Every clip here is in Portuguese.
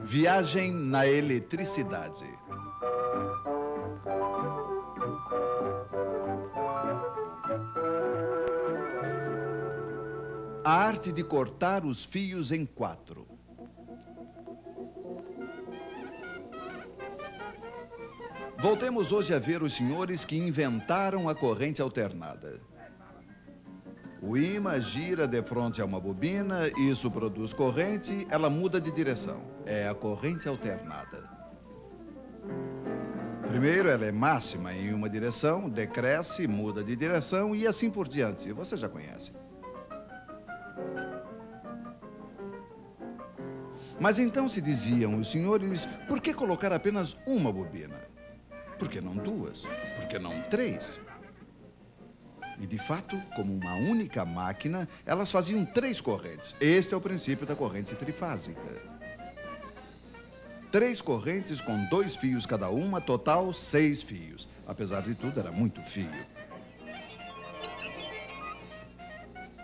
Viagem na eletricidade. A arte de cortar os fios em quatro. Voltemos hoje a ver os senhores que inventaram a corrente alternada. O ímã gira de frente a uma bobina, isso produz corrente, ela muda de direção. É a corrente alternada. Primeiro, ela é máxima em uma direção, decresce, muda de direção e assim por diante. Você já conhece. Mas então se diziam os senhores, por que colocar apenas uma bobina? Por que não duas? Por que não três? E, de fato, como uma única máquina, elas faziam três correntes. Este é o princípio da corrente trifásica. Três correntes com 2 fios cada uma, total 6 fios. Apesar de tudo, era muito fio.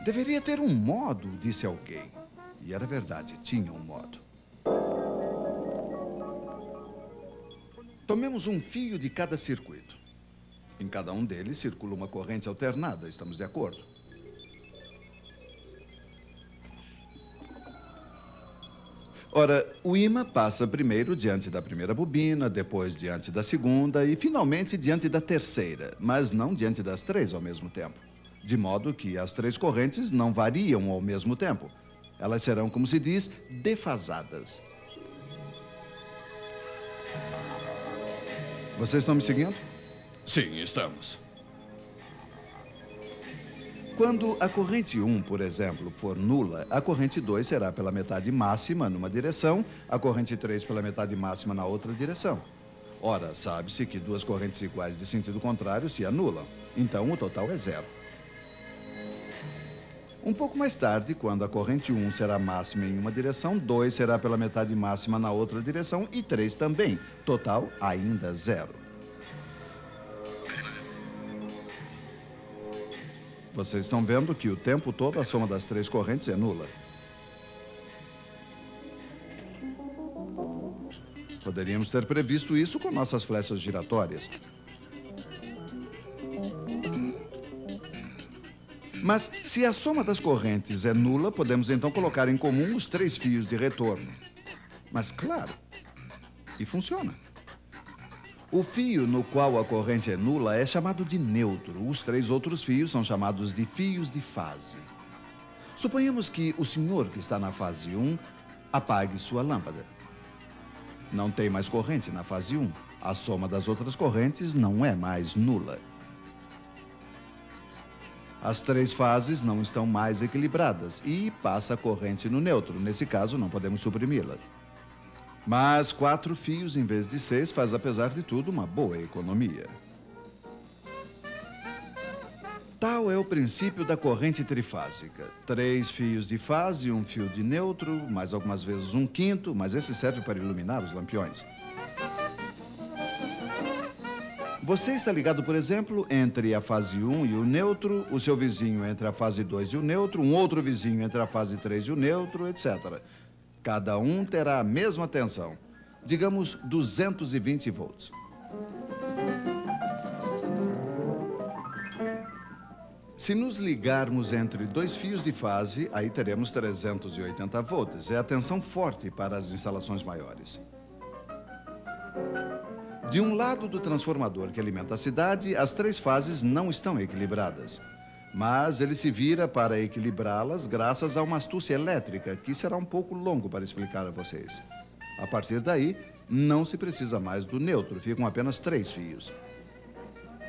Deveria ter um modo, disse alguém. E era verdade, tinha um modo. Tomemos um fio de cada circuito. Em cada um deles circula uma corrente alternada, estamos de acordo? Ora, o ímã passa primeiro diante da primeira bobina, depois diante da segunda e, finalmente, diante da terceira, mas não diante das três ao mesmo tempo. De modo que as três correntes não variam ao mesmo tempo. Elas serão, como se diz, defasadas. Vocês estão me seguindo? Sim, estamos. Quando a corrente 1, por exemplo, for nula, a corrente 2 será pela metade máxima numa direção, a corrente 3 pela metade máxima na outra direção. Ora, sabe-se que duas correntes iguais de sentido contrário se anulam. Então, o total é 0. Um pouco mais tarde, quando a corrente 1 será máxima em uma direção, 2 será pela metade máxima na outra direção e 3 também. Total, ainda 0. Vocês estão vendo que o tempo todo a soma das três correntes é nula. Poderíamos ter previsto isso com nossas flechas giratórias. Mas, se a soma das correntes é nula, podemos então colocar em comum os 3 fios de retorno. Mas, claro, e funciona. O fio no qual a corrente é nula é chamado de neutro. Os 3 outros fios são chamados de fios de fase. Suponhamos que o senhor que está na fase 1 apague sua lâmpada. Não tem mais corrente na fase 1. A soma das outras correntes não é mais nula. As 3 fases não estão mais equilibradas e passa a corrente no neutro. Nesse caso, não podemos suprimi-la. Mas 4 fios em vez de 6 faz, apesar de tudo, uma boa economia. Tal é o princípio da corrente trifásica. 3 fios de fase, 1 fio de neutro, mais algumas vezes 1/5, mas esse serve para iluminar os lampiões. Você está ligado, por exemplo, entre a fase 1 e o neutro, o seu vizinho entre a fase 2 e o neutro, um outro vizinho entre a fase 3 e o neutro, etc. Cada um terá a mesma tensão, digamos 220 volts. Se nos ligarmos entre 2 fios de fase, aí teremos 380 volts. É a tensão forte para as instalações maiores. De um lado do transformador que alimenta a cidade, as 3 fases não estão equilibradas. Mas ele se vira para equilibrá-las graças a uma astúcia elétrica, que será um pouco longo para explicar a vocês. A partir daí, não se precisa mais do neutro, ficam apenas 3 fios.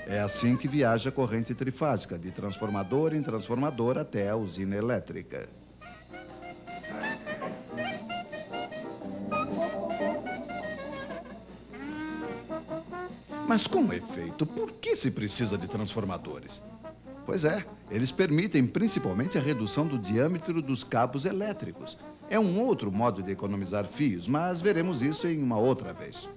É assim que viaja a corrente trifásica, de transformador em transformador até a usina elétrica. Mas com efeito, por que se precisa de transformadores? Pois é, eles permitem principalmente a redução do diâmetro dos cabos elétricos. É um outro modo de economizar fios, mas veremos isso em uma outra vez.